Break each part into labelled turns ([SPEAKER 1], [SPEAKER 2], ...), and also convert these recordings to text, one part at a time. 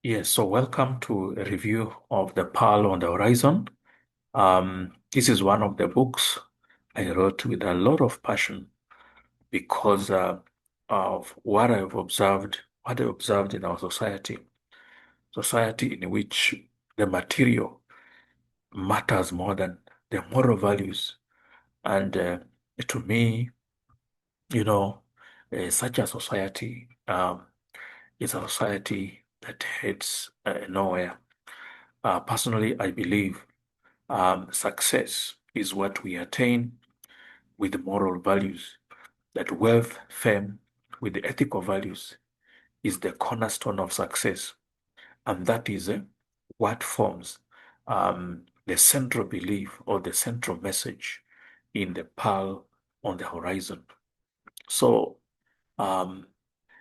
[SPEAKER 1] Yes, so welcome to a review of The Pearl on the Horizon. This is one of the books I wrote with a lot of passion because of what I observed in our society in which the material matters more than the moral values. And to me, you know, such a society is a society that heads nowhere. Personally, I believe success is what we attain with the moral values, that wealth, fame, with the ethical values is the cornerstone of success. And that is what forms the central belief or the central message in the Pearl on the Horizon. So, um,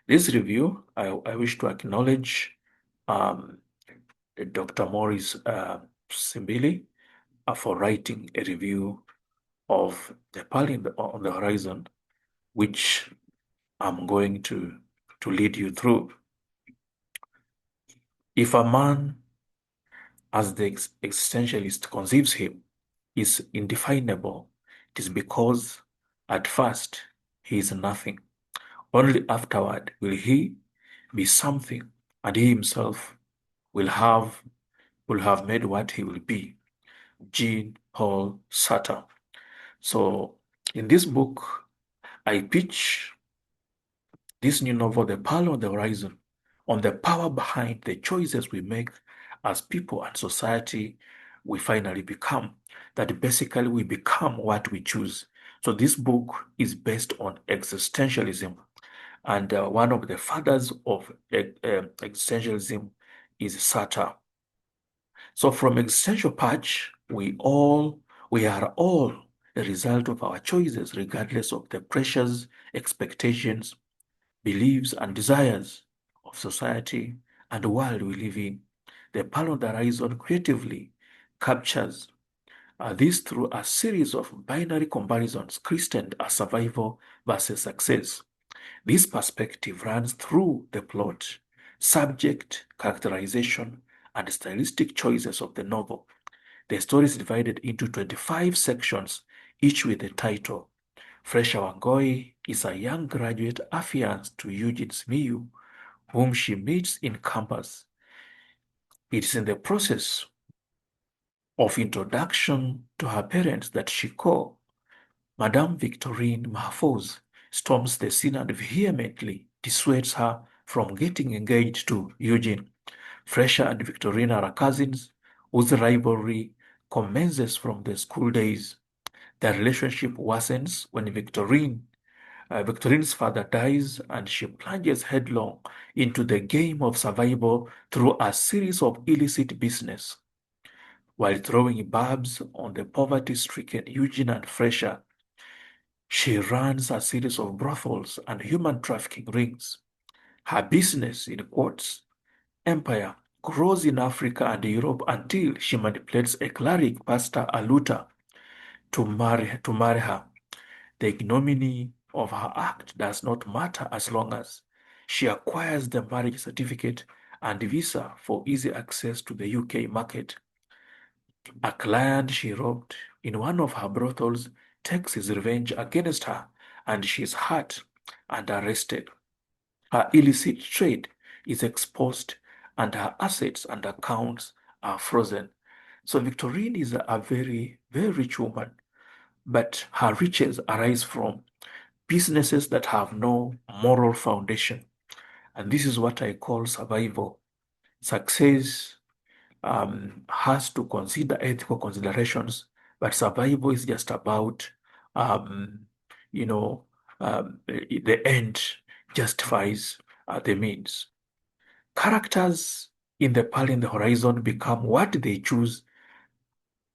[SPEAKER 1] this review, I wish to acknowledge um, Dr. Maurice Simbili for writing a review of the Pearl on the Horizon, which I'm going to lead you through. If a man, as the existentialist conceives him, is indefinable, it is because at first he is nothing. Only afterward will he be something, and he himself will have will have made what he will be. Jean Paul Sartre. So in this book, I pitch this new novel, The Pearl on the Horizon, on the power behind the choices we make as people and society we finally become. That basically we become what we choose. So this book is based on existentialism. And one of the fathers of existentialism is Sartre. So from existential patch, we are all a result of our choices, regardless of the pressures, expectations, beliefs, and desires of society and the world we live in. The Pearl on the Horizon creatively captures this through a series of binary comparisons christened as survival versus success. This perspective runs through the plot, subject, characterization, and stylistic choices of the novel. The story is divided into 25 sections, each with a title. Fresha Wangoi is a young graduate affianced to Eugene Smiyu, whom she meets in campus. It is in the process of introduction to her parents that Shiko, Madame Victorine Mahfouz, storms the scene and vehemently dissuades her from getting engaged to Eugene. Fresha and Victorine are cousins whose rivalry commences from the school days. Their relationship worsens when Victorine's father dies, and she plunges headlong into the game of survival through a series of illicit business. While throwing barbs on the poverty-stricken Eugene and Fresha, she runs a series of brothels and human trafficking rings. Her business, in quotes, empire grows in Africa and Europe until she manipulates a cleric, Pastor Aluta, to marry her. The ignominy of her act does not matter as long as she acquires the marriage certificate and visa for easy access to the UK market. A client she robbed in one of her brothels takes his revenge against her, and she is hurt and arrested. Her illicit trade is exposed, and her assets and accounts are frozen. So Victorine is a very, very rich woman, but her riches arise from businesses that have no moral foundation. And this is what I call survival. Success has to consider ethical considerations, but survival is just about, um, you know, the end justifies the means. Characters in the Pearl in the Horizon become what they choose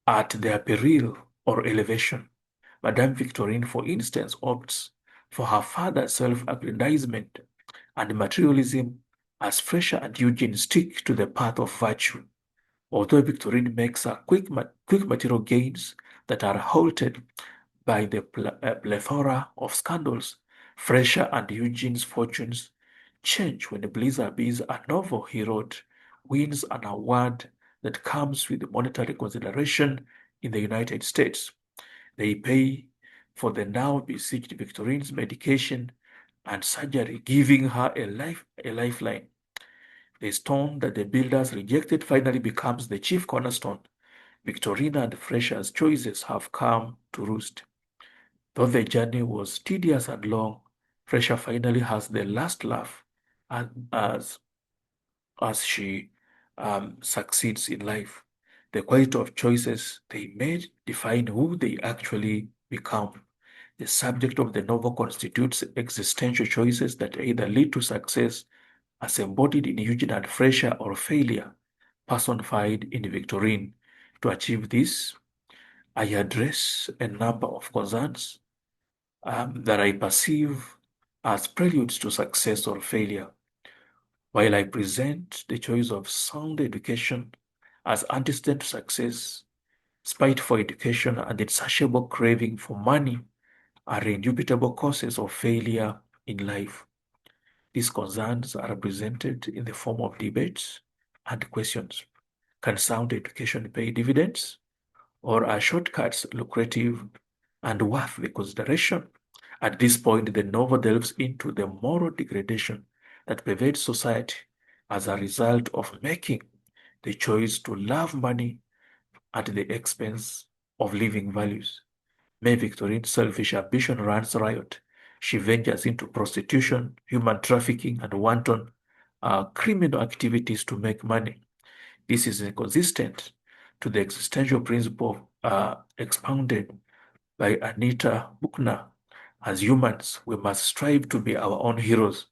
[SPEAKER 1] at their peril or elevation. Madame Victorine, for instance, opts for her father's self-aggrandizement and materialism as Fresher and Eugene stick to the path of virtue. Although Victorine makes a quick material gains that are halted by the plethora of scandals, Fresher and Eugene's fortunes change when Blizzard Bees, a novel he wrote, wins an award that comes with monetary consideration in the United States. They pay for the now besieged Victorine's medication and surgery, giving her a lifeline. The stone that the builders rejected finally becomes the chief cornerstone. Victorina and Fresher's choices have come to roost. Though the journey was tedious and long, Fresher finally has the last laugh as, as she succeeds in life. The quality of choices they made define who they actually become. The subject of the novel constitutes existential choices that either lead to success, as embodied in Eugene and Fresher, or failure, personified in Victorine. To achieve this, I address a number of concerns that I perceive as preludes to success or failure. While I present the choice of sound education as antecedent to success, spite for education and insatiable craving for money are indubitable causes of failure in life. These concerns are represented in the form of debates and questions. Can sound education pay dividends? Or are shortcuts lucrative and worth the consideration? At this point, the novel delves into the moral degradation that pervades society as a result of making the choice to love money at the expense of living values. May Victorine's selfish ambition runs riot. She ventures into prostitution, human trafficking, and wanton criminal activities to make money. This is inconsistent to the existential principle expounded by Anita Buchner. As humans, we must strive to be our own heroes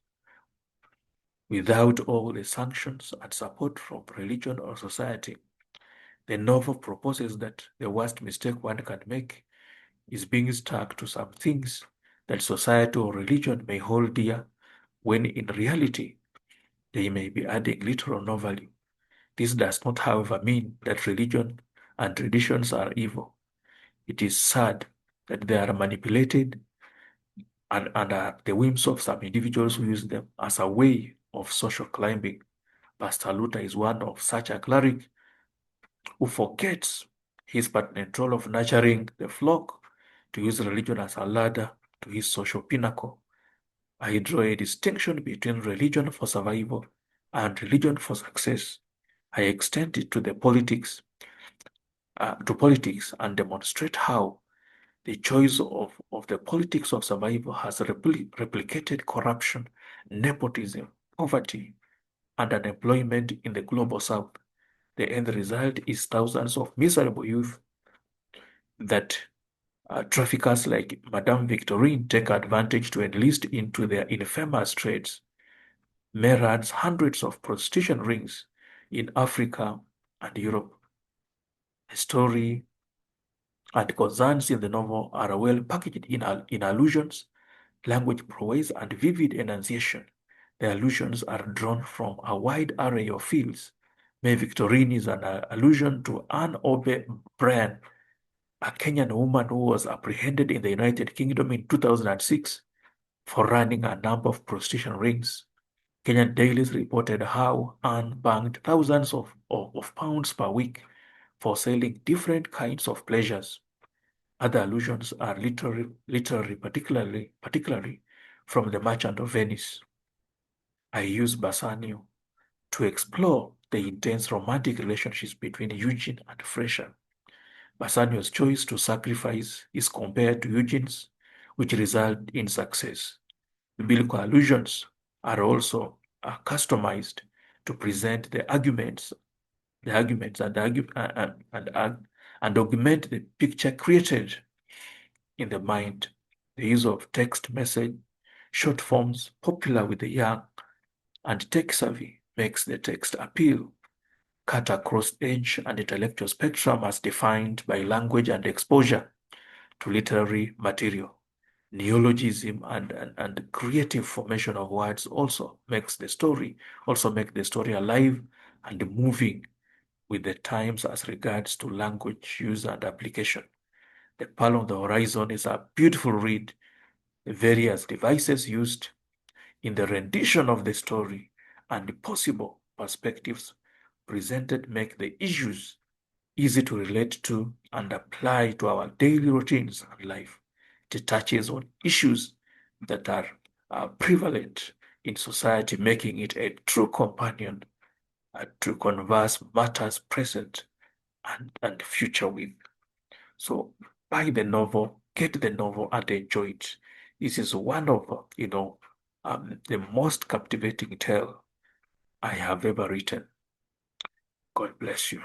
[SPEAKER 1] without all the sanctions and support from religion or society. The novel proposes that the worst mistake one can make is being stuck to some things that society or religion may hold dear, when in reality they may be adding little or no value. This does not, however, mean that religion and traditions are evil. It is sad that they are manipulated and are the whims of some individuals who use them as a way of social climbing. Pastor Luther is one of such a cleric who forgets his pertinent role of nurturing the flock to use religion as a ladder to his social pinnacle. I draw a distinction between religion for survival and religion for success. I extend it to the politics and demonstrate how the choice of the politics of survival has replicated corruption, nepotism, poverty, and unemployment in the global south. The end result is thousands of miserable youth that traffickers like Madame Victorine take advantage to enlist into their infamous trades. May runs hundreds of prostitution rings in Africa and Europe. The story and concerns in the novel are well packaged in allusions, language prowess, and vivid enunciation. The allusions are drawn from a wide array of fields. May Victorine is an allusion to Anne O'Brien, a Kenyan woman who was apprehended in the United Kingdom in 2006 for running a number of prostitution rings. Kenyan dailies reported how Anne banked thousands of pounds per week for selling different kinds of pleasures. Other allusions are literary, particularly from The Merchant of Venice. I use Bassanio to explore the intense romantic relationships between Eugene and Fresher. Bassanio's choice to sacrifice is compared to Eugene's, which result in success. Biblical allusions are also customized to present the arguments and augment the picture created in the mind. The use of text message, short forms popular with the young and tech-savvy makes the text appeal, cut across age and intellectual spectrum as defined by language and exposure to literary material. Neologism and creative formation of words also make the story alive and moving with the times as regards to language use and application. The Pearl on the Horizon is a beautiful read. The various devices used in the rendition of the story and the possible perspectives presented make the issues easy to relate to and apply to our daily routines and life. It touches on issues that are prevalent in society, making it a true companion to converse matters present and future with. So buy the novel, get the novel, and enjoy it. This is one of the most captivating tale I have ever written. God bless you.